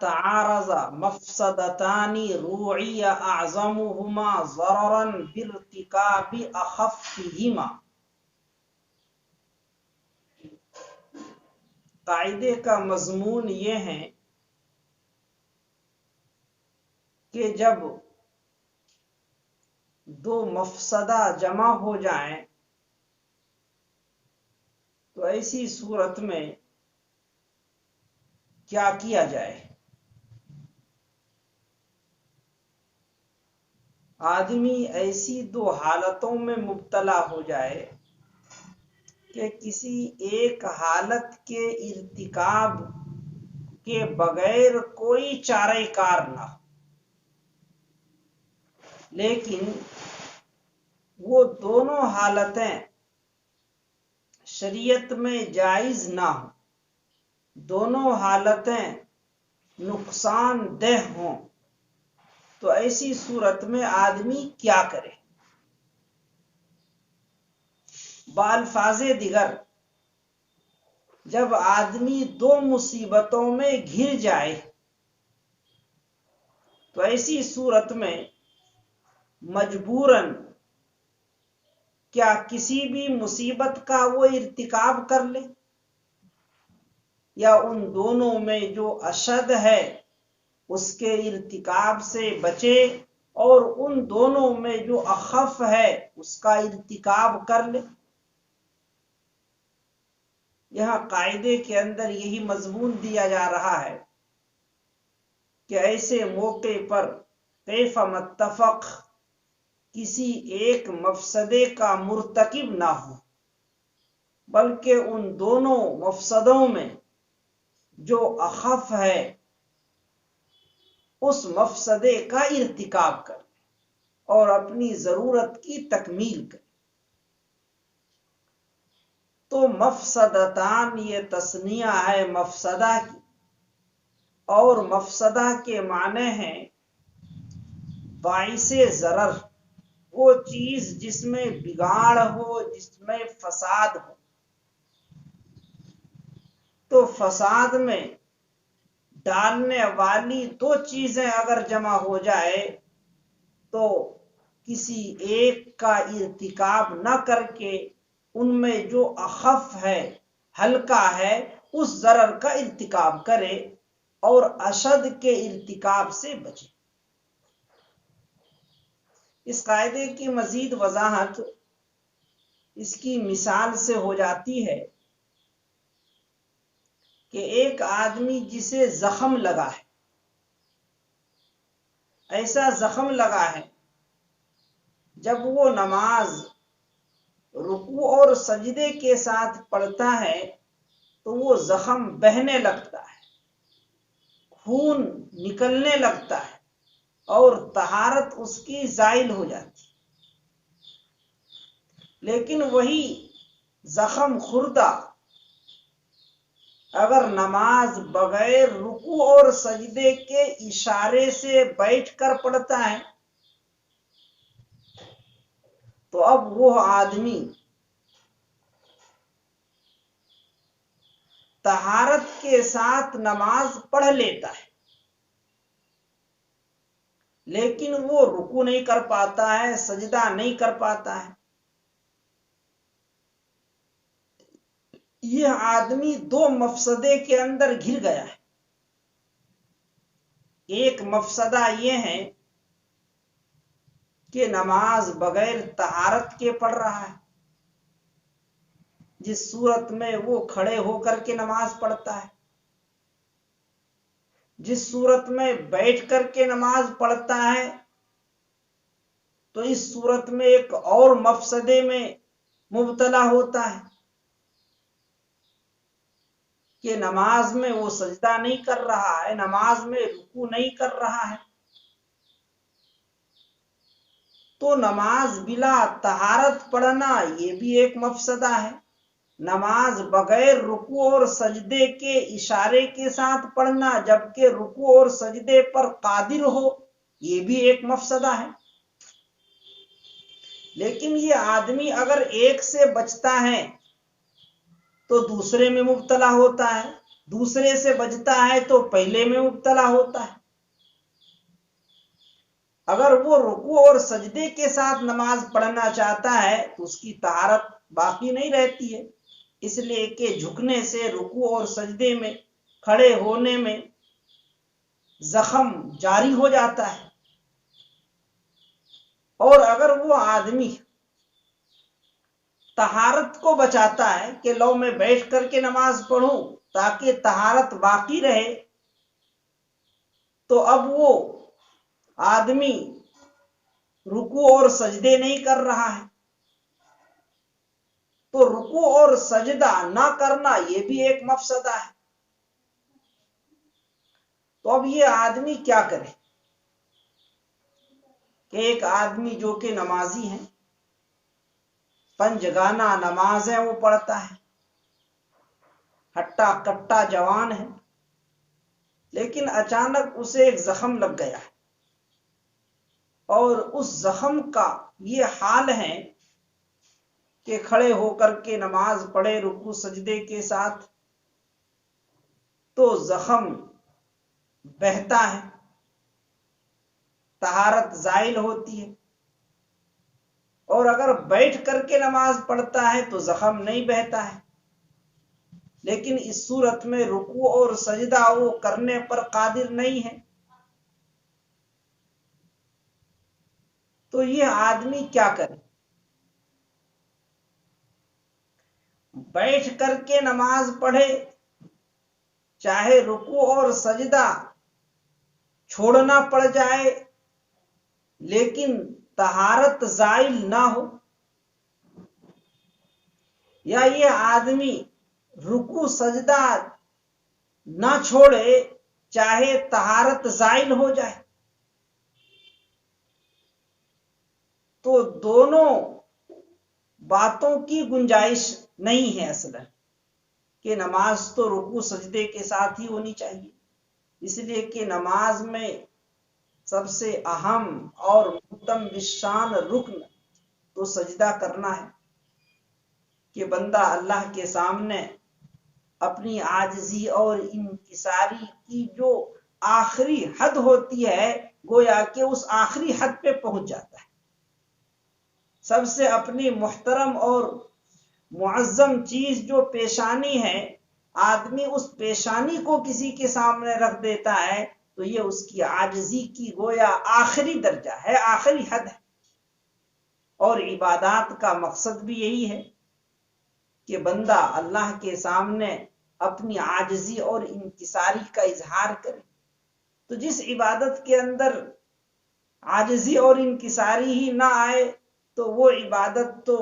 تعارض مفسدتان روعی اعظمهما ضررا بارتکاب اخفهما. قاعدے کا مضمون یہ ہے کہ جب دو مفسدہ جمع ہو جائیں تو ایسی صورت میں کیا کیا جائے. آدمی ایسی دو حالتوں میں مبتلا ہو جائے کہ کسی ایک حالت کے ارتکاب کے بغیر کوئی چارہ کار نہ ہو، لیکن وہ دونوں حالتیں شریعت میں جائز نہ ہوں، دونوں حالتیں نقصان دہ ہوں، تو ایسی صورت میں آدمی کیا کرے؟ بالفاظ دیگر جب آدمی دو مصیبتوں میں گھر جائے تو ایسی صورت میں مجبوراً کیا کسی بھی مصیبت کا وہ ارتکاب کر لے، یا ان دونوں میں جو اشد ہے اس کے ارتکاب سے بچے اور ان دونوں میں جو اخف ہے اس کا ارتکاب کر لے؟ یہاں قاعدے کے اندر یہی مضمون دیا جا رہا ہے کہ ایسے موقع پر کیف متفق کسی ایک مفسدے کا مرتکب نہ ہو، بلکہ ان دونوں مفسدوں میں جو اخف ہے اس مفسدے کا ارتکاب کرے اور اپنی ضرورت کی تکمیل کرے. تو مفسدتان یہ تثنیہ ہے مفسدہ کی، اور مفسدہ کے معنی ہیں باعث ضرر، وہ چیز جس میں بگاڑ ہو، جس میں فساد ہو. تو فساد میں ڈالنے والی دو چیزیں اگر جمع ہو جائے تو کسی ایک کا ارتکاب نہ کر کے ان میں جو اخف ہے، ہلکا ہے، اس ضرر کا ارتکاب کرے اور اشد کے ارتکاب سے بچے. اس قاعدے کی مزید وضاحت اس کی مثال سے ہو جاتی ہے کہ ایک آدمی جسے زخم لگا ہے، ایسا زخم لگا ہے جب وہ نماز رکوع اور سجدے کے ساتھ پڑھتا ہے تو وہ زخم بہنے لگتا ہے، خون نکلنے لگتا ہے اور طہارت اس کی زائل ہو جاتی. لیکن وہی زخم خوردہ اگر نماز بغیر رکوع اور سجدے کے اشارے سے بیٹھ کر پڑھتا ہے تو اب وہ آدمی طہارت کے ساتھ نماز پڑھ لیتا ہے، لیکن وہ رکوع نہیں کر پاتا ہے، سجدہ نہیں کر پاتا ہے. یہ آدمی دو مفسدے کے اندر گھر گیا ہے. ایک مفسدہ یہ ہے کہ نماز بغیر طہارت کے پڑھ رہا ہے، جس صورت میں وہ کھڑے ہو کر کے نماز پڑھتا ہے، جس صورت میں بیٹھ کر کے نماز پڑھتا ہے، تو اس صورت میں ایک اور مفسدے میں مبتلا ہوتا ہے کہ نماز میں وہ سجدہ نہیں کر رہا ہے، نماز میں رکوع نہیں کر رہا ہے. تو نماز بلا طہارت پڑھنا یہ بھی ایک مفسدہ ہے، نماز بغیر رکوع اور سجدے کے اشارے کے ساتھ پڑھنا جبکہ رکوع اور سجدے پر قادر ہو یہ بھی ایک مفسدہ ہے. لیکن یہ آدمی اگر ایک سے بچتا ہے تو دوسرے میں مبتلا ہوتا ہے، دوسرے سے بچتا ہے تو پہلے میں مبتلا ہوتا ہے۔ اگر وہ رکوع اور سجدے کے ساتھ نماز پڑھنا چاہتا ہے تو اس کی طہارت باقی نہیں رہتی ہے، اس لیے کہ جھکنے سے رکوع اور سجدے میں کھڑے ہونے میں زخم جاری ہو جاتا ہے۔ اور اگر وہ آدمی طہارت کو بچاتا ہے کہ لو میں بیٹھ کر کے نماز پڑھوں تاکہ طہارت باقی رہے، تو اب وہ آدمی رکوع اور سجدے نہیں کر رہا ہے، تو رکوع اور سجدہ نہ کرنا یہ بھی ایک مفسدہ ہے۔ تو اب یہ آدمی کیا کرے کہ ایک آدمی جو کہ نمازی ہے، پنجگانہ نماز ہے وہ پڑھتا ہے، ہٹا کٹا جوان ہے، لیکن اچانک اسے ایک زخم لگ گیا ہے اور اس زخم کا یہ حال ہے کہ کھڑے ہو کر کے نماز پڑھے رکوع سجدے کے ساتھ تو زخم بہتا ہے، طہارت زائل ہوتی ہے، اور اگر بیٹھ کر کے نماز پڑھتا ہے تو زخم نہیں بہتا ہے، لیکن اس صورت میں رکوع اور سجدہ وہ کرنے پر قادر نہیں ہے، تو یہ آدمی کیا کرے؟ بیٹھ کر کے نماز پڑھے، چاہے رکوع اور سجدہ چھوڑنا پڑ جائے لیکن طہارت زائل نہ ہو، یا یہ آدمی رکوع سجدہ نہ چھوڑے چاہے طہارت زائل ہو جائے، تو دونوں باتوں کی گنجائش نہیں ہے اصلا کہ نماز تو رکوع سجدے کے ساتھ ہی ہونی چاہیے، اس لیے کہ نماز میں سب سے اہم اور متم بالشان رکن تو سجدہ کرنا ہے کہ بندہ اللہ کے سامنے اپنی عاجزی اور انکساری کی جو آخری حد ہوتی ہے گویا کہ اس آخری حد پہ پہنچ جاتا ہے۔ سب سے اپنی محترم اور معظم چیز جو پیشانی ہے، آدمی اس پیشانی کو کسی کے سامنے رکھ دیتا ہے تو یہ اس کی عاجزی کی گویا آخری درجہ ہے، آخری حد ہے۔ اور عبادات کا مقصد بھی یہی ہے کہ بندہ اللہ کے سامنے اپنی عاجزی اور انکساری کا اظہار کرے، تو جس عبادت کے اندر عاجزی اور انکساری ہی نہ آئے تو وہ عبادت تو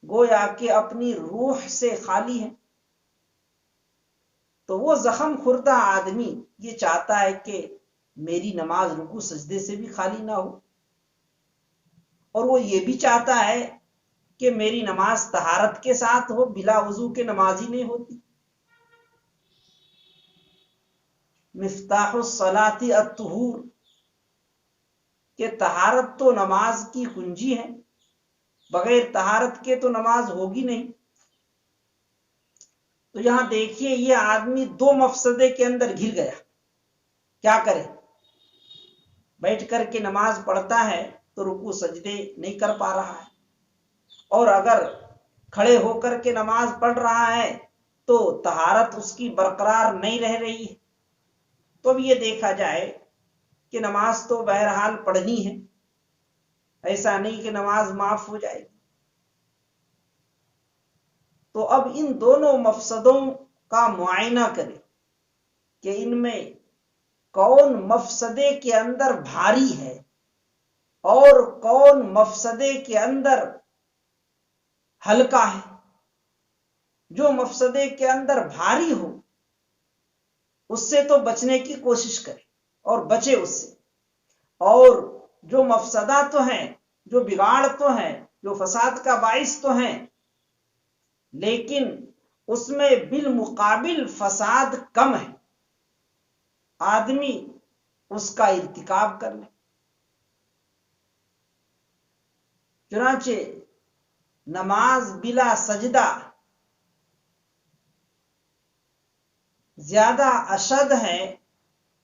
گویا کہ اپنی روح سے خالی ہے۔ تو وہ زخم خوردہ آدمی یہ چاہتا ہے کہ میری نماز رکوع سجدے سے بھی خالی نہ ہو، اور وہ یہ بھی چاہتا ہے کہ میری نماز طہارت کے ساتھ ہو، بلا وضو کے نماز ہی نہیں ہوتی۔ مفتاح الصلاۃ الطہور کہ طہارت تو نماز کی کنجی ہے، بغیر طہارت کے تو نماز ہوگی نہیں۔ تو یہاں دیکھیے یہ آدمی دو مفسدے کے اندر گھر گیا، کیا کرے؟ بیٹھ کر کے نماز پڑھتا ہے تو رکوع سجدے نہیں کر پا رہا ہے، اور اگر کھڑے ہو کر کے نماز پڑھ رہا ہے تو طہارت اس کی برقرار نہیں رہ رہی ہے۔ تو اب یہ دیکھا جائے کہ نماز تو بہرحال پڑھنی ہے، ایسا نہیں کہ نماز معاف ہو جائے گی۔ تو اب ان دونوں مفسدوں کا معائنہ کرے کہ ان میں کون مفسدے کے اندر بھاری ہے اور کون مفسدے کے اندر ہلکا ہے۔ جو مفسدے کے اندر بھاری ہو اس سے تو بچنے کی کوشش کرے اور بچے اس سے، اور جو مفسدہ تو ہیں، جو بگاڑ تو ہیں، جو فساد کا باعث تو ہیں، لیکن اس میں بالمقابل فساد کم ہے، آدمی اس کا ارتکاب کر لے۔ چنانچہ نماز بلا سجدہ زیادہ اشد ہے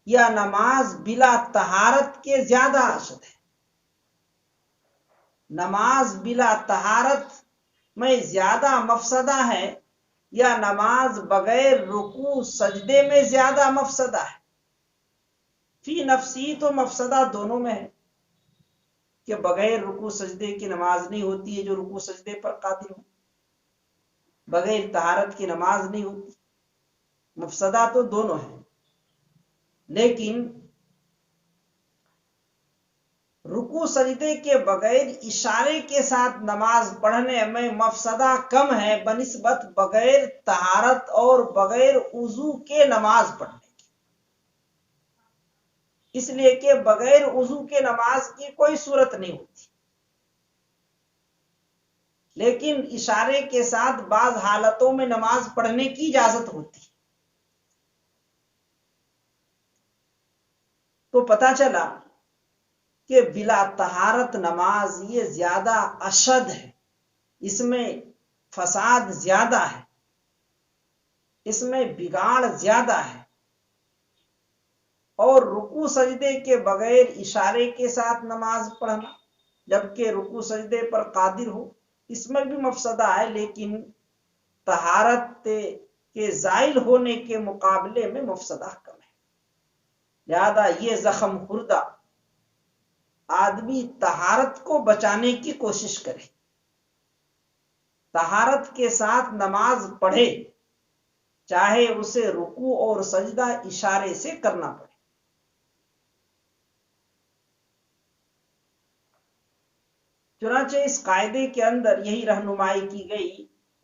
یا نماز بلا طہارت کے زیادہ اشد ہے؟ نماز بلا طہارت میں زیادہ مفسدہ ہے یا نماز بغیر رکوع سجدے میں زیادہ مفسدہ ہے؟ فی نفسی تو مفسدہ دونوں میں ہے کہ بغیر رکوع سجدے کی نماز نہیں ہوتی ہے جو رکوع سجدے پر قادر ہو، بغیر طہارت کی نماز نہیں ہوتی، مفسدہ تو دونوں ہیں، لیکن رکوع سجدے کے بغیر اشارے کے ساتھ نماز پڑھنے میں مفسدہ کم ہے بنسبت بغیر طہارت اور بغیر وضو کے نماز پڑھنے کی، اس لیے کہ بغیر وضو کے نماز کی کوئی صورت نہیں ہوتی، لیکن اشارے کے ساتھ بعض حالتوں میں نماز پڑھنے کی اجازت ہوتی ہے۔ تو پتہ چلا کہ بلا طہارت نماز یہ زیادہ اشد ہے، اس میں فساد زیادہ ہے، اس میں بگاڑ زیادہ ہے، اور رکوع سجدے کے بغیر اشارے کے ساتھ نماز پڑھنا جبکہ رکوع سجدے پر قادر ہو، اس میں بھی مفسدہ ہے، لیکن طہارت کے زائل ہونے کے مقابلے میں مفسدہ کم ہے۔ لہذا یہ زخم خوردہ آدمی طہارت کو بچانے کی کوشش کرے، طہارت کے ساتھ نماز پڑھے، چاہے اسے رکوع اور سجدہ اشارے سے کرنا پڑے۔ چنانچہ اس قاعدے کے اندر یہی رہنمائی کی گئی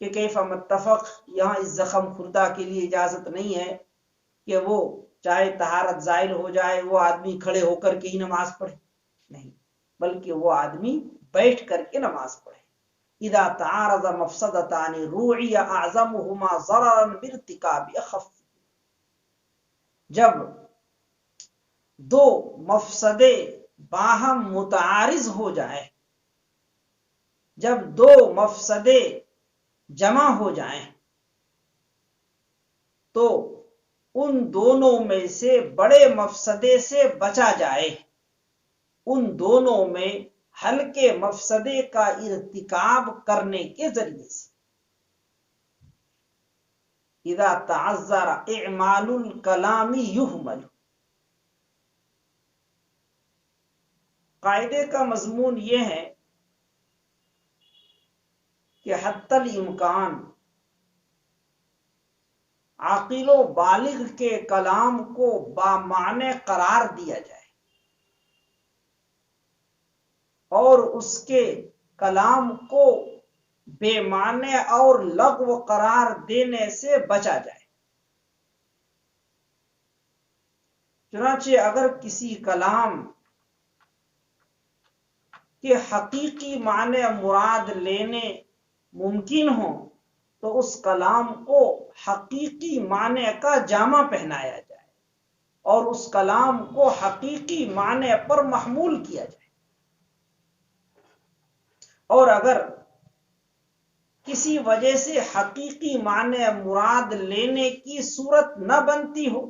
کہ کیف متفق، یہاں اس زخم خوردہ کے لیے اجازت نہیں ہے کہ وہ چاہے طہارت زائل ہو جائے وہ آدمی کھڑے ہو کر کے ہی نماز پڑھے، نہیں، بلکہ وہ آدمی بیٹھ کر کے نماز پڑھے۔ اذا تعارض مفسدتان روعی اعظمهما ضررا بارتکاب اخف، جب دو مفسدے باہم متعارض ہو جائیں، جب دو مفسدے جمع ہو جائیں تو ان دونوں میں سے بڑے مفسدے سے بچا جائے، ان دونوں میں ہلکے مفسدے کا ارتکاب کرنے کے ذریعے سے۔ اذا تعذر اعمال الکلام یحمل، قاعدے کا مضمون یہ ہے کہ حتی الامکان عاقل و بالغ کے کلام کو بامعنی قرار دیا جائے اور اس کے کلام کو بے معنی اور لغو قرار دینے سے بچا جائے۔ چنانچہ اگر کسی کلام کے حقیقی معنی مراد لینے ممکن ہو تو اس کلام کو حقیقی معنی کا جامہ پہنایا جائے اور اس کلام کو حقیقی معنی پر محمول کیا جائے، اور اگر کسی وجہ سے حقیقی معنی مراد لینے کی صورت نہ بنتی ہو،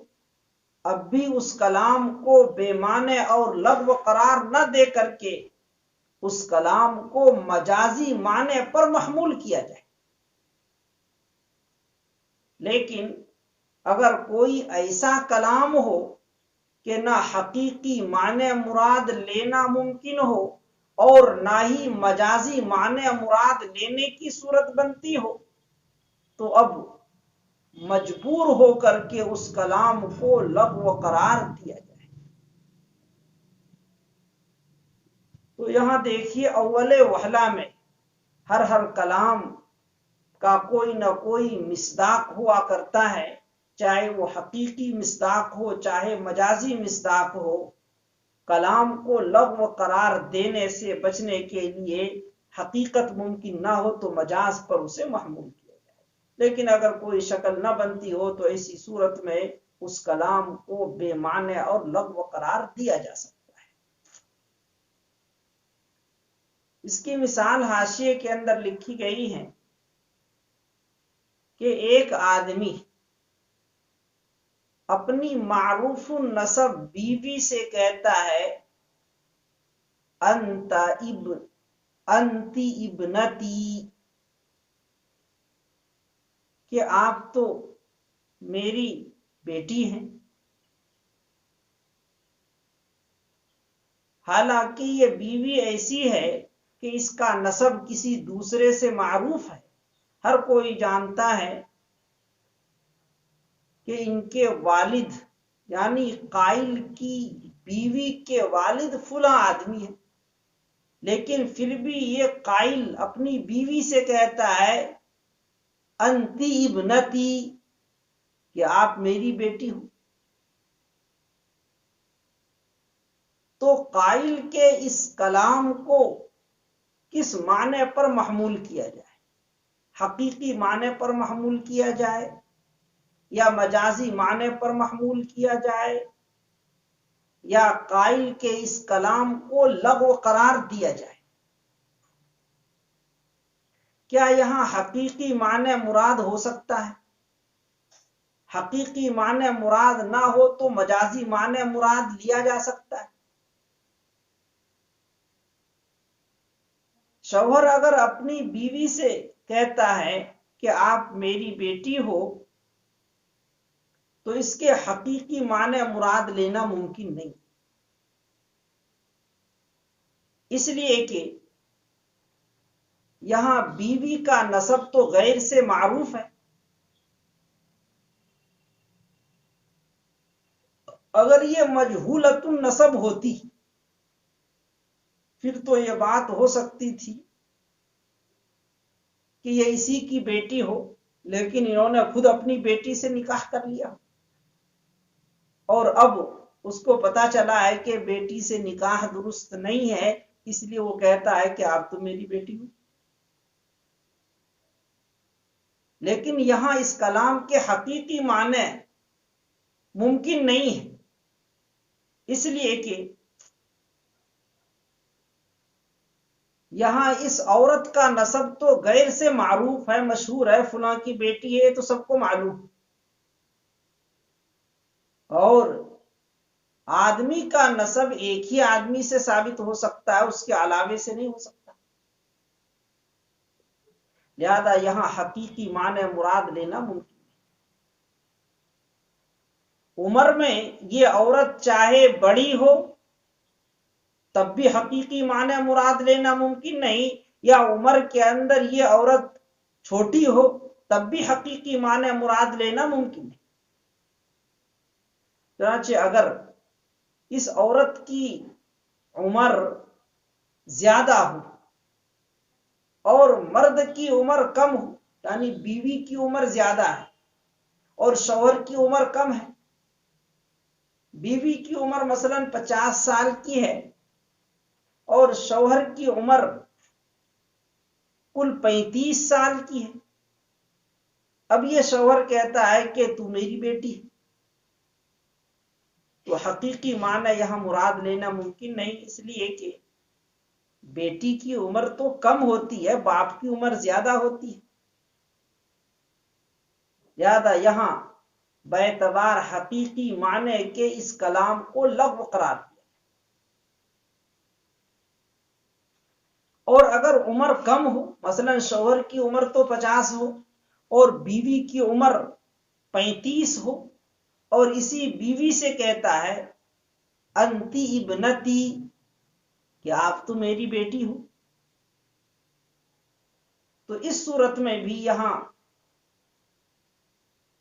اب بھی اس کلام کو بے معنی اور لغو قرار نہ دے کر کے اس کلام کو مجازی معنی پر محمول کیا جائے۔ لیکن اگر کوئی ایسا کلام ہو کہ نہ حقیقی معنی مراد لینا ممکن ہو اور نہ ہی مجازی معنی مراد لینے کی صورت بنتی ہو، تو اب مجبور ہو کر کے اس کلام کو لغو قرار دیا جائے۔ تو یہاں دیکھیے اول وہلہ میں ہر کلام کا کوئی نہ کوئی مصداق ہوا کرتا ہے، چاہے وہ حقیقی مصداق ہو چاہے مجازی مصداق ہو۔ کلام کو لغو قرار دینے سے بچنے کے لیے حقیقت ممکن نہ ہو تو مجاز پر اسے محمول کیا جائے، لیکن اگر کوئی شکل نہ بنتی ہو تو ایسی صورت میں اس کلام کو بے معنی اور لغو قرار دیا جا سکتا ہے۔ اس کی مثال حاشیے کے اندر لکھی گئی ہے کہ ایک آدمی اپنی معروف النسب بیوی سے کہتا ہے انتی ابنتی، کہ آپ تو میری بیٹی ہیں، حالانکہ یہ بیوی ایسی ہے کہ اس کا نسب کسی دوسرے سے معروف ہے، ہر کوئی جانتا ہے کہ ان کے والد یعنی قائل کی بیوی کے والد فلاں آدمی ہے، لیکن پھر بھی یہ قائل اپنی بیوی سے کہتا ہے انتی ابنتی، کہ آپ میری بیٹی ہو۔ تو قائل کے اس کلام کو کس معنی پر محمول کیا جائے؟ حقیقی معنی پر محمول کیا جائے یا مجازی معنی پر محمول کیا جائے یا قائل کے اس کلام کو لغو قرار دیا جائے؟ کیا یہاں حقیقی معنی مراد ہو سکتا ہے؟ حقیقی معنی مراد نہ ہو تو مجازی معنی مراد لیا جا سکتا ہے۔ شوہر اگر اپنی بیوی سے کہتا ہے کہ آپ میری بیٹی ہو تو اس کے حقیقی معنی مراد لینا ممکن نہیں، اس لیے کہ یہاں بیوی کا نسب تو غیر سے معروف ہے۔ اگر یہ مجہولۃ النسب ہوتی پھر تو یہ بات ہو سکتی تھی کہ یہ اسی کی بیٹی ہو، لیکن انہوں نے خود اپنی بیٹی سے نکاح کر لیا اور اب اس کو پتا چلا ہے کہ بیٹی سے نکاح درست نہیں ہے، اس لیے وہ کہتا ہے کہ آپ تو میری بیٹی ہو۔ لیکن یہاں اس کلام کے حقیقی معنی ممکن نہیں ہے، اس لیے کہ یہاں اس عورت کا نسب تو غیر سے معروف ہے، مشہور ہے، فلاں کی بیٹی ہے تو سب کو معلوم، اور آدمی کا نسب ایک ہی آدمی سے ثابت ہو سکتا ہے، اس کے علاوے سے نہیں ہو سکتا، لہذا یہاں حقیقی معنی مراد لینا ممکن ہے۔ عمر میں یہ عورت چاہے بڑی ہو تب بھی حقیقی معنی مراد لینا ممکن نہیں، یا عمر کے اندر یہ عورت چھوٹی ہو تب بھی حقیقی معنی مراد لینا ممکن ہے۔ چنانچہ اگر اس عورت کی عمر زیادہ ہو اور مرد کی عمر کم ہو، یعنی بیوی کی عمر زیادہ ہے اور شوہر کی عمر کم ہے، بیوی کی عمر مثلا 50 سال کی ہے اور شوہر کی عمر کل 35 سال کی ہے، اب یہ شوہر کہتا ہے کہ تو میری بیٹی ہے، تو حقیقی معنی یہاں مراد لینا ممکن نہیں، اس لیے کہ بیٹی کی عمر تو کم ہوتی ہے، باپ کی عمر زیادہ ہوتی ہے، لہذا یہاں باعتبار حقیقی معنی کے اس کلام کو لغو قرار دیا۔ اور اگر عمر کم ہو، مثلا شوہر کی عمر تو 50 ہو اور بیوی کی عمر 35 ہو، اور اسی بیوی سے کہتا ہے انتی ابنتی، کہ آپ تو میری بیٹی ہو، تو اس صورت میں بھی یہاں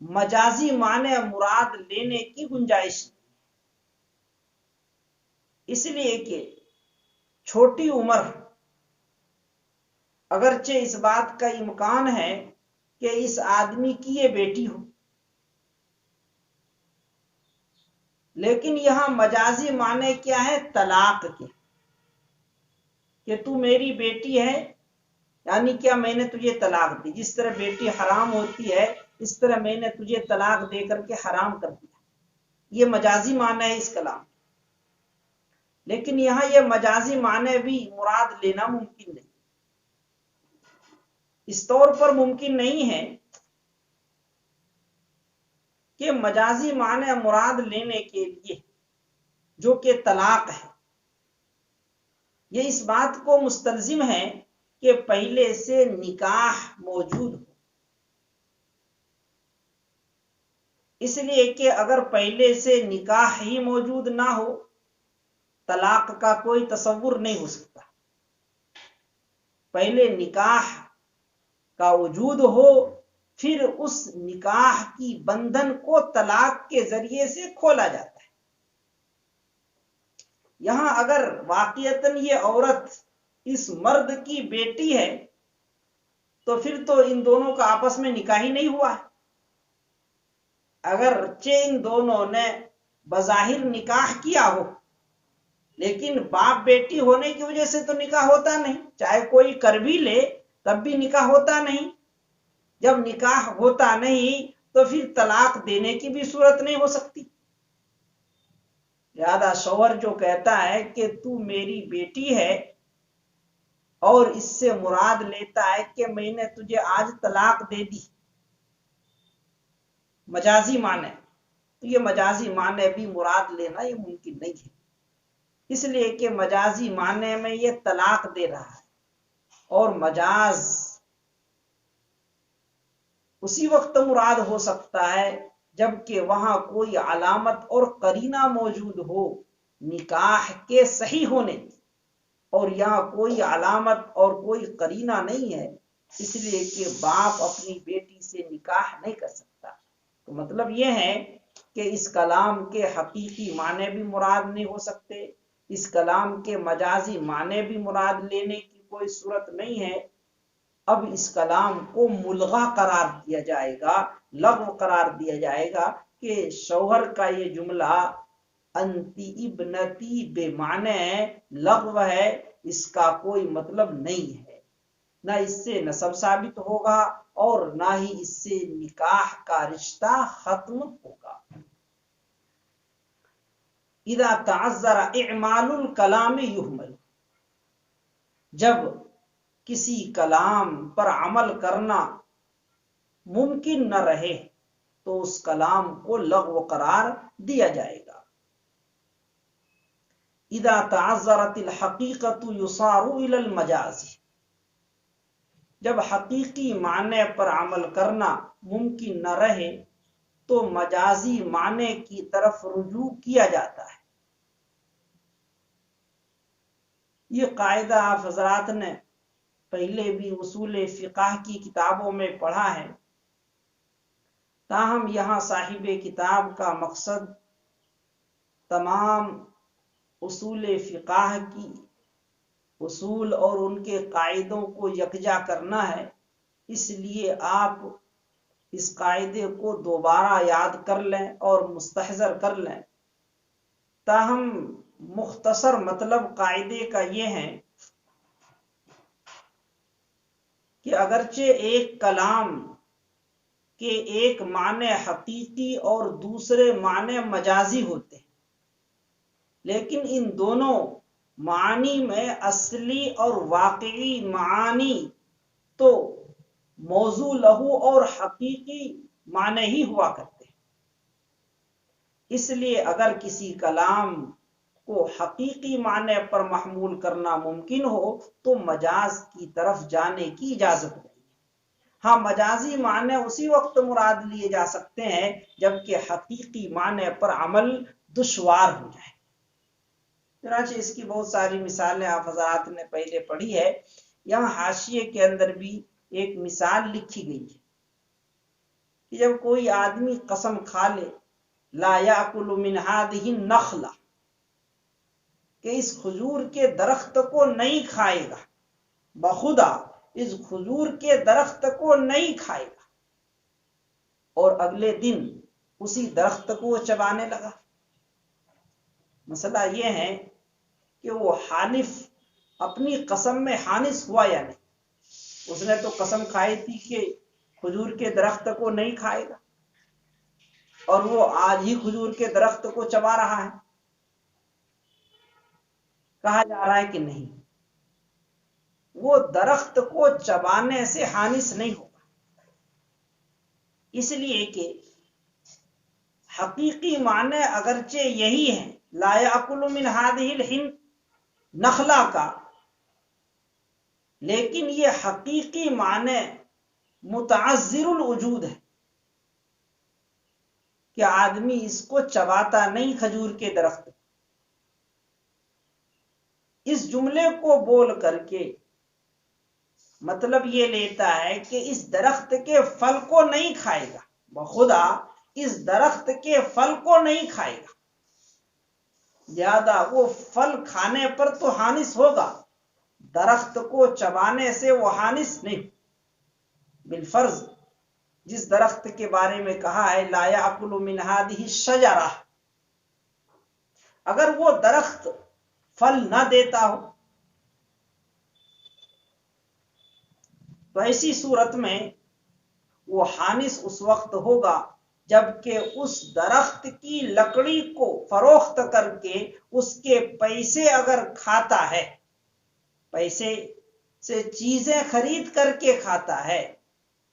مجازی معنی مراد لینے کی گنجائش نہیں، اس لیے کہ چھوٹی عمر اگرچہ اس بات کا امکان ہے کہ اس آدمی کی یہ بیٹی ہو، لیکن یہاں مجازی معنی کیا ہے؟ طلاق کے، کہ تو میری بیٹی ہے یعنی کیا میں نے تجھے طلاق دی، جس طرح بیٹی حرام ہوتی ہے اس طرح میں نے تجھے طلاق دے کر کے حرام کر دیا، یہ مجازی معنی ہے اس کلام، لیکن یہاں یہ مجازی معنی بھی مراد لینا ممکن نہیں، اس طور پر ممکن نہیں ہے کہ مجازی معنی مراد لینے کے لیے جو کہ طلاق ہے، یہ اس بات کو مستلزم ہے کہ پہلے سے نکاح موجود ہو۔ اس لیے کہ اگر پہلے سے نکاح ہی موجود نہ ہو، طلاق کا کوئی تصور نہیں ہو سکتا۔ پہلے نکاح کا وجود ہو، پھر اس نکاح کی بندھن کو طلاق کے ذریعے سے کھولا جاتا ہے۔ یہاں اگر واقعتاً یہ عورت اس مرد کی بیٹی ہے تو پھر تو ان دونوں کا آپس میں نکاح ہی نہیں ہوا ہے۔ اگرچہ ان دونوں نے بظاہر نکاح کیا ہو، لیکن باپ بیٹی ہونے کی وجہ سے تو نکاح ہوتا نہیں، چاہے کوئی کر بھی لے تب بھی نکاح ہوتا نہیں۔ جب نکاح ہوتا نہیں تو پھر طلاق دینے کی بھی صورت نہیں ہو سکتی۔ لہذا شوہر جو کہتا ہے کہ تو میری بیٹی ہے اور اس سے مراد لیتا ہے کہ میں نے تجھے آج طلاق دے دی، مجازی معنی، تو یہ مجازی معنی بھی مراد لینا یہ ممکن نہیں ہے، اس لیے کہ مجازی معنی میں یہ طلاق دے رہا ہے، اور مجاز اسی وقت مراد ہو سکتا ہے جبکہ وہاں کوئی علامت اور قرینہ موجود ہو نکاح کے صحیح ہونے کی، اور یہاں کوئی علامت اور کوئی قرینہ نہیں ہے، اس لیے کہ باپ اپنی بیٹی سے نکاح نہیں کر سکتا۔ تو مطلب یہ ہے کہ اس کلام کے حقیقی معنی بھی مراد نہیں ہو سکتے، اس کلام کے مجازی معنی بھی مراد لینے کی کوئی صورت نہیں ہے۔ اب اس کلام کو ملغا قرار دیا جائے گا، لغو قرار دیا جائے گا کہ شوہر کا یہ جملہ انتی ابنتی بے معنی لغو ہے، اس کا کوئی مطلب نہیں ہے، نہ اس سے نسب ثابت ہوگا اور نہ ہی اس سے نکاح کا رشتہ ختم ہوگا۔ اذا تعذر اعمال الکلام یحمل، جب کسی کلام پر عمل کرنا ممکن نہ رہے تو اس کلام کو لغو قرار دیا جائے گا۔ اذا تعذرت الحقیقت یصار الی المجاز، جب حقیقی معنی پر عمل کرنا ممکن نہ رہے تو مجازی معنی کی طرف رجوع کیا جاتا ہے۔ یہ قاعدہ آپ حضرات نے پہلے بھی اصول فقہ کی کتابوں میں پڑھا ہے، تاہم یہاں صاحب کتاب کا مقصد تمام اصول فقہ کی اصول اور ان کے قاعدوں کو یکجا کرنا ہے، اس لیے آپ اس قاعدے کو دوبارہ یاد کر لیں اور مستحضر کر لیں۔ تاہم مختصر مطلب قاعدے کا یہ ہے کہ اگرچہ ایک کلام کے ایک معنی حقیقی اور دوسرے معنی مجازی ہوتے ہیں، لیکن ان دونوں معانی میں اصلی اور واقعی معانی تو موضوع لہو اور حقیقی معنی ہی ہوا کرتے ہیں۔ اس لیے اگر کسی کلام کو حقیقی معنی پر محمول کرنا ممکن ہو تو مجاز کی طرف جانے کی اجازت نہیں ہے۔ ہاں، مجازی معنی اسی وقت مراد لیے جا سکتے ہیں جبکہ حقیقی معنی پر عمل دشوار ہو جائے۔ چنانچہ اس کی بہت ساری مثالیں آپ حضرات نے پہلے پڑھی ہے، یہاں حاشیے کے اندر بھی ایک مثال لکھی گئی ہے کہ جب کوئی آدمی قسم کھا لے لا یاکل من ہذہ النخلہ، کہ اس کھجور کے درخت کو نہیں کھائے گا، بخدا اس کھجور کے درخت کو نہیں کھائے گا، اور اگلے دن اسی درخت کو چبانے لگا۔ مسئلہ یہ ہے کہ وہ حالف اپنی قسم میں حانث ہوا یا نہیں۔ اس نے تو قسم کھائی تھی کہ کھجور کے درخت کو نہیں کھائے گا، اور وہ آج ہی کھجور کے درخت کو چبا رہا ہے۔ کہا جا رہا ہے کہ نہیں، وہ درخت کو چبانے سے حانث نہیں ہوگا، اس لیے کہ حقیقی معنی اگرچہ یہی ہے لا یاکل من هذه الحنت نخلا کا، لیکن یہ حقیقی معنی متعذر الوجود ہے کہ آدمی اس کو چباتا نہیں، کھجور کے درخت۔ اس جملے کو بول کر کے مطلب یہ لیتا ہے کہ اس درخت کے پھل کو نہیں کھائے گا، بخدا اس درخت کے پھل کو نہیں کھائے گا، زیادہ وہ پھل کھانے پر تو ہانس ہوگا، درخت کو چبانے سے وہ ہانس نہیں۔ بالفرض جس درخت کے بارے میں کہا ہے لا یاکل من هذه الشجرہ، اگر وہ درخت پھل نہ دیتا ہو تو ایسی صورت میں وہ ہانس اس وقت ہوگا جبکہ اس درخت کی لکڑی کو فروخت کر کے اس کے پیسے اگر کھاتا ہے، پیسے سے چیزیں خرید کر کے کھاتا ہے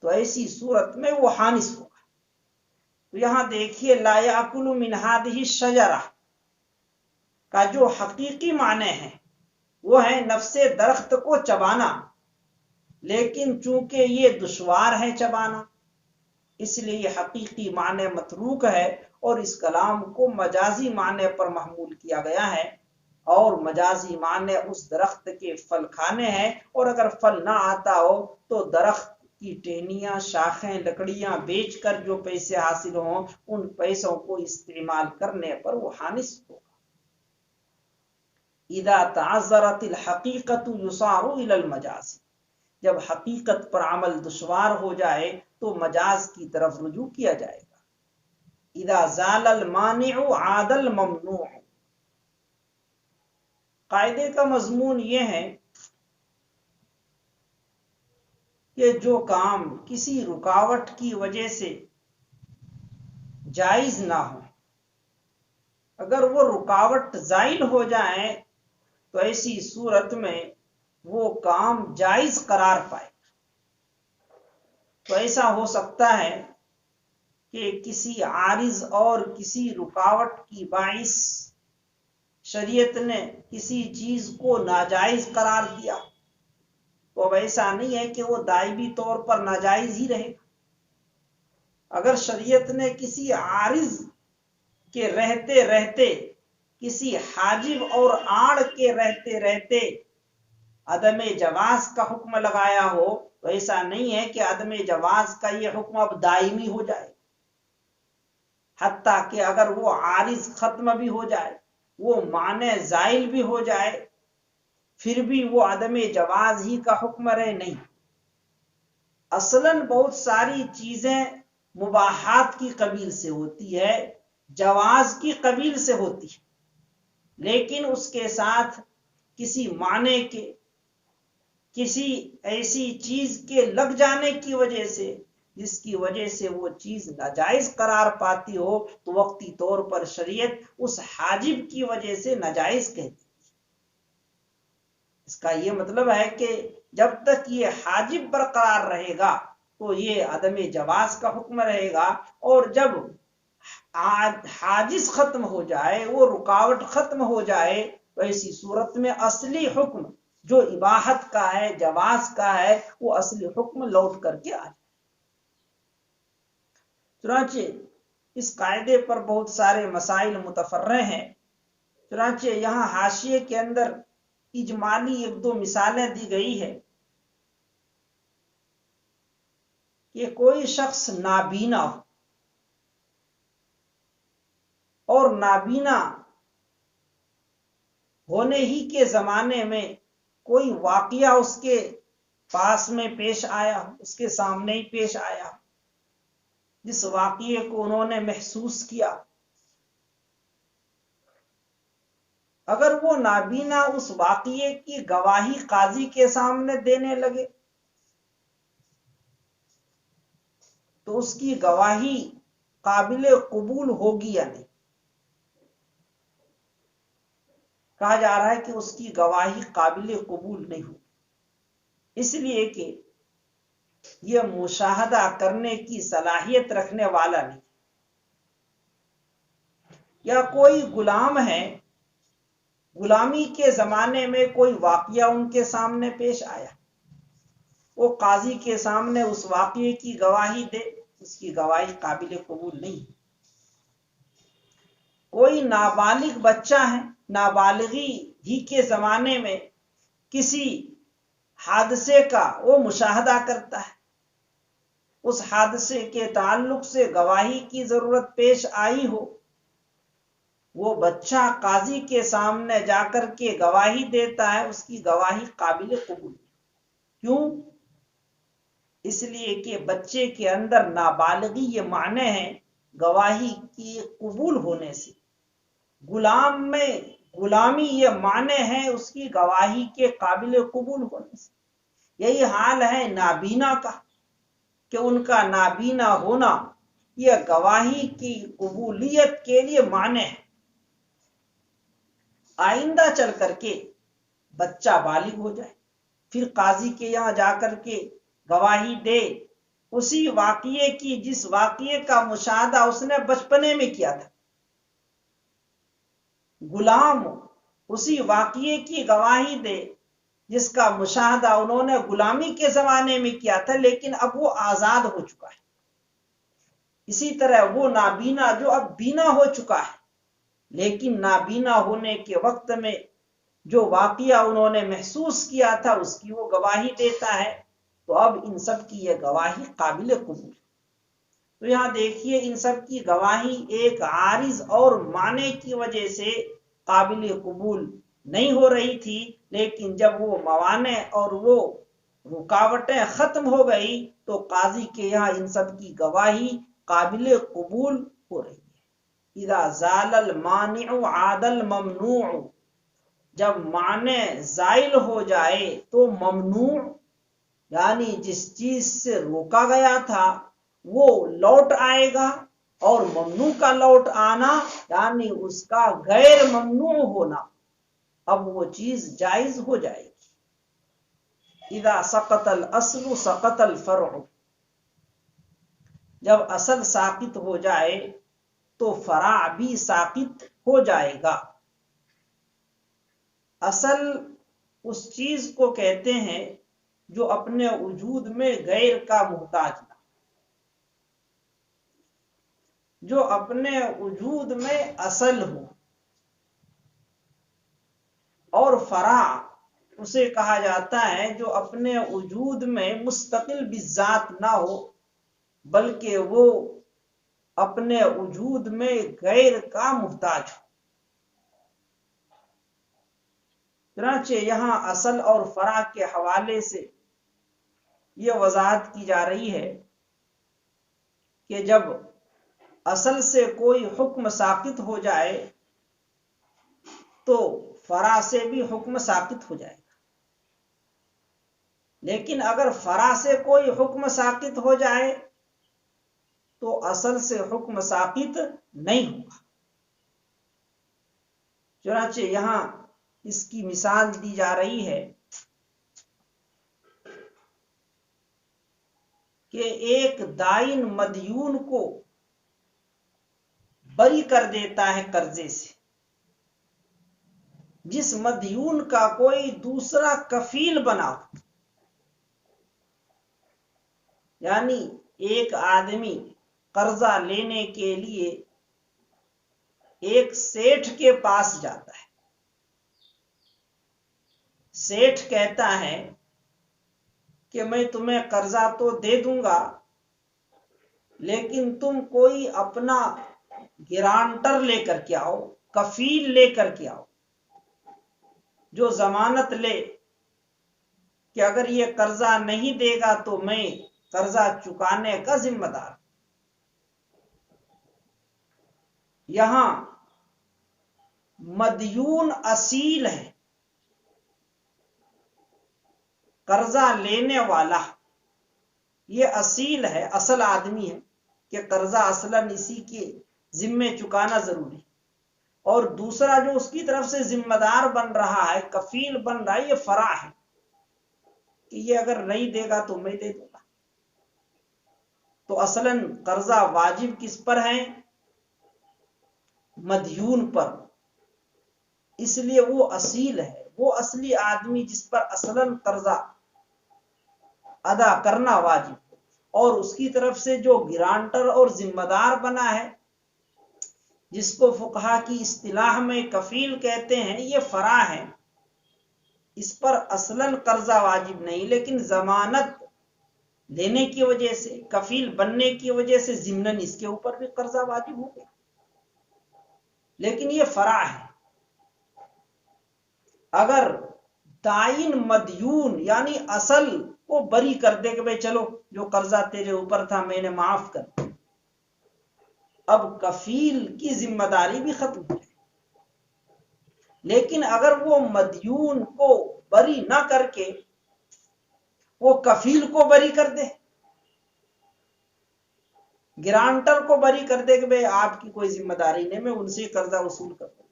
تو ایسی صورت میں وہ ہانس ہوگا۔ تو یہاں دیکھیے لا یاکل من هذه الشجرہ کا جو حقیقی معنی ہے وہ ہے نفس درخت کو چبانا، لیکن چونکہ یہ دشوار ہے چبانا اس لیے یہ حقیقی معنی متروک ہے اور اس کلام کو مجازی معنی پر محمول کیا گیا ہے، اور مجازی معنی اس درخت کے پھل کھانے ہیں، اور اگر پھل نہ آتا ہو تو درخت کی ٹہنیاں، شاخیں، لکڑیاں بیچ کر جو پیسے حاصل ہوں ان پیسوں کو استعمال کرنے پر وہ ہانس ہوگا۔ اذا تعذرت الحقیقت یصار الی المجاز، جب حقیقت پر عمل دشوار ہو جائے تو مجاز کی طرف رجوع کیا جائے گا۔ اذا زال المانع عاد الممنوع، قاعدے کا مضمون یہ ہے کہ جو کام کسی رکاوٹ کی وجہ سے جائز نہ ہو، اگر وہ رکاوٹ زائل ہو جائے تو ایسی صورت میں وہ کام جائز قرار پائے۔ تو ایسا ہو سکتا ہے کہ کسی عارض اور کسی رکاوٹ کی باعث شریعت نے کسی چیز کو ناجائز قرار دیا، تو اب ایسا نہیں ہے کہ وہ دائمی طور پر ناجائز ہی رہے گا۔ اگر شریعت نے کسی عارض کے رہتے رہتے، کسی حاجب اور آڑ کے رہتے رہتے عدم جواز کا حکم لگایا ہو تو ایسا نہیں ہے کہ عدم جواز کا یہ حکم اب دائمی ہو جائے، حتیٰ کہ اگر وہ عارض ختم بھی ہو جائے، وہ معنی زائل بھی ہو جائے، پھر بھی وہ عدم جواز ہی کا حکم رہے نہیں۔ اصلاً بہت ساری چیزیں مباحات کی قبیل سے ہوتی ہے، جواز کی قبیل سے ہوتی ہے، لیکن اس کے ساتھ کسی معنی کے، کسی ایسی چیز کے لگ جانے کی وجہ سے جس کی وجہ سے وہ چیز ناجائز قرار پاتی ہو تو وقتی طور پر شریعت اس حاجب کی وجہ سے ناجائز کہتی ہے۔ اس کا یہ مطلب ہے کہ جب تک یہ حاجب برقرار رہے گا تو یہ عدم جواز کا حکم رہے گا، اور جب حاجز ختم ہو جائے، وہ رکاوٹ ختم ہو جائے تو ایسی صورت میں اصلی حکم جو اباحت کا ہے، جواز کا ہے، وہ اصلی حکم لوٹ کر کے آ جائے۔ چنانچہ اس قاعدے پر بہت سارے مسائل متفرع ہیں، چنانچہ یہاں حاشیے کے اندر اجمالی ایک دو مثالیں دی گئی ہے کہ کوئی شخص نابینا ہو اور نابینا ہونے ہی کے زمانے میں کوئی واقعہ اس کے پاس میں پیش آیا، اس کے سامنے ہی پیش آیا، جس واقعے کو انہوں نے محسوس کیا، اگر وہ نابینا اس واقعے کی گواہی قاضی کے سامنے دینے لگے تو اس کی گواہی قابل قبول ہوگی یا نہیں؟ کہا جا رہا ہے کہ اس کی گواہی قابل قبول نہیں ہوگی، اس لیے کہ یہ مشاہدہ کرنے کی صلاحیت رکھنے والا نہیں۔ یا کوئی غلام ہے، غلامی کے زمانے میں کوئی واقعہ ان کے سامنے پیش آیا، وہ قاضی کے سامنے اس واقعے کی گواہی دے، اس کی گواہی قابل قبول نہیں۔ کوئی نابالغ بچہ ہے، نابالغی ہی کے زمانے میں کسی حادثے کا وہ مشاہدہ کرتا ہے، اس حادثے کے تعلق سے گواہی کی ضرورت پیش آئی ہو، وہ بچہ قاضی کے سامنے جا کر کے گواہی دیتا ہے، اس کی گواہی قابل قبول۔ کیوں؟ اس لیے کہ بچے کے اندر نابالغی یہ معنی ہے گواہی کی قبول ہونے سے، غلام میں غلامی یہ معنی ہے اس کی گواہی کے قابل قبول ہونے سے۔ یہی حال ہے نابینا کا، کہ ان کا نابینا ہونا یہ گواہی کی قبولیت کے لیے معنی ہے۔ آئندہ چل کر کے بچہ بالغ ہو جائے، پھر قاضی کے یہاں جا کر کے گواہی دے اسی واقعے کی جس واقعے کا مشاہدہ اس نے بچپنے میں کیا تھا۔ غلام اسی واقعے کی گواہی دے جس کا مشاہدہ انہوں نے غلامی کے زمانے میں کیا تھا، لیکن اب وہ آزاد ہو چکا ہے۔ اسی طرح وہ نابینا جو اب بینا ہو چکا ہے، لیکن نابینا ہونے کے وقت میں جو واقعہ انہوں نے محسوس کیا تھا اس کی وہ گواہی دیتا ہے، تو اب ان سب کی یہ گواہی قابل قبول ہے۔ تو یہاں دیکھیے ان سب کی گواہی ایک عارض اور معنی کی وجہ سے قابل قبول نہیں ہو رہی تھی، لیکن جب وہ موانع اور وہ رکاوٹیں ختم ہو گئی تو قاضی کے یہاں ان سب کی گواہی قابل قبول ہو رہی ہے۔ اذا زال المانع عاد الممنوع، جب مانع زائل ہو جائے تو ممنوع یعنی جس چیز سے روکا گیا تھا وہ لوٹ آئے گا، اور ممنوع کا لوٹ آنا یعنی اس کا غیر ممنوع ہونا، اب وہ چیز جائز ہو جائے گی۔ اذا سقط الاصل سقط الفرع، جب اصل ساقط ہو جائے تو فرع بھی ساقط ہو جائے گا۔ اصل اس چیز کو کہتے ہیں جو اپنے وجود میں غیر کا محتاج نہ، جو اپنے وجود میں اصل ہو، اور فرع اسے کہا جاتا ہے جو اپنے وجود میں مستقل بذات نہ ہو، بلکہ وہ اپنے وجود میں غیر کا محتاج ہو۔ چنانچہ یہاں اصل اور فرع کے حوالے سے یہ وضاحت کی جا رہی ہے کہ جب اصل سے کوئی حکم ساقط ہو جائے تو فرع سے بھی حکم ساقط ہو جائے گا، لیکن اگر فرع سے کوئی حکم ساقط ہو جائے تو اصل سے حکم ساقط نہیں ہوگا۔ چنانچہ یہاں اس کی مثال دی جا رہی ہے کہ ایک دائن مدیون کو بری کر دیتا ہے قرضے سے، جس مدیون کا کوئی دوسرا کفیل بنا ہو۔ یعنی ایک آدمی قرضہ لینے کے لیے ایک سیٹھ کے پاس جاتا ہے، سیٹھ کہتا ہے کہ میں تمہیں قرضہ تو دے دوں گا، لیکن تم کوئی اپنا گرانٹر لے کر کے آؤ، کفیل لے کر کے آؤ، جو ضمانت لے کہ اگر یہ قرضہ نہیں دے گا تو میں قرضہ چکانے کا ذمہ دار۔ یہاں مدیون اصیل ہے، قرضہ لینے والا یہ اصیل ہے، اصل آدمی ہے کہ قرضہ اصلاً اسی کے ذمے چکانا ضروری، اور دوسرا جو اس کی طرف سے ذمہ دار بن رہا ہے، کفیل بن رہا ہے، یہ فرع ہے کہ یہ اگر نہیں دے گا تو میں دے دوں گا۔ تو اصلاً قرضہ واجب کس پر ہے؟ مدیون پر، اس لیے وہ اصیل ہے، وہ اصلی آدمی جس پر اصلاً قرضہ ادا کرنا واجب، اور اس کی طرف سے جو گرانٹر اور ذمہ دار بنا ہے، جس کو فقہا کی اصطلاح میں کفیل کہتے ہیں، یہ فرع ہے، اس پر اصلاً قرضہ واجب نہیں، لیکن ضمانت لینے کی وجہ سے، کفیل بننے کی وجہ سے ضمناً اس کے اوپر بھی قرضہ واجب ہو گیا، لیکن یہ فرع ہے۔ اگر دائن مدیون یعنی اصل کو بری کر دے کہ بھئی چلو جو قرضہ تیرے اوپر تھا میں نے معاف کر دیا، اب کفیل کی ذمہ داری بھی ختم ہو جائے، لیکن اگر وہ مدیون کو بری نہ کر کے وہ کفیل کو بری کر دے، گرانٹر کو بری کر دے کہ بھئی آپ کی کوئی ذمہ داری نہیں، میں ان سے قرضہ وصول کر دوں،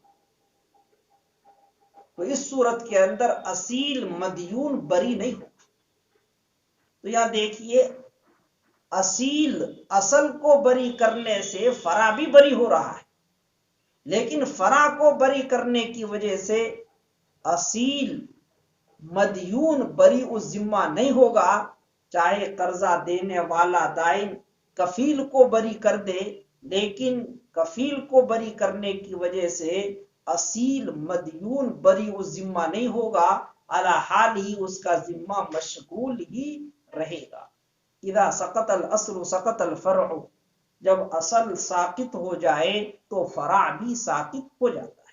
تو اس صورت کے اندر اصیل مدیون بری نہیں ہوگا۔ تو یہاں دیکھیے اصیل اصل کو بری کرنے سے فرع بھی بری ہو رہا ہے، لیکن فرع کو بری کرنے کی وجہ سے اصیل مدیون بری اس ذمہ نہیں ہوگا، چاہے قرضہ دینے والا دائن کفیل کو بری کر دے، لیکن کفیل کو بری کرنے کی وجہ سے اصیل مدیون بری اس ذمہ نہیں ہوگا، علی حال ہی اس کا ذمہ مشغول ہی رہے گا۔ اذا سقط الاصل سقط الفرع، جب اصل ساقط ہو جائے تو فرع بھی ساقط ہو جاتا ہے۔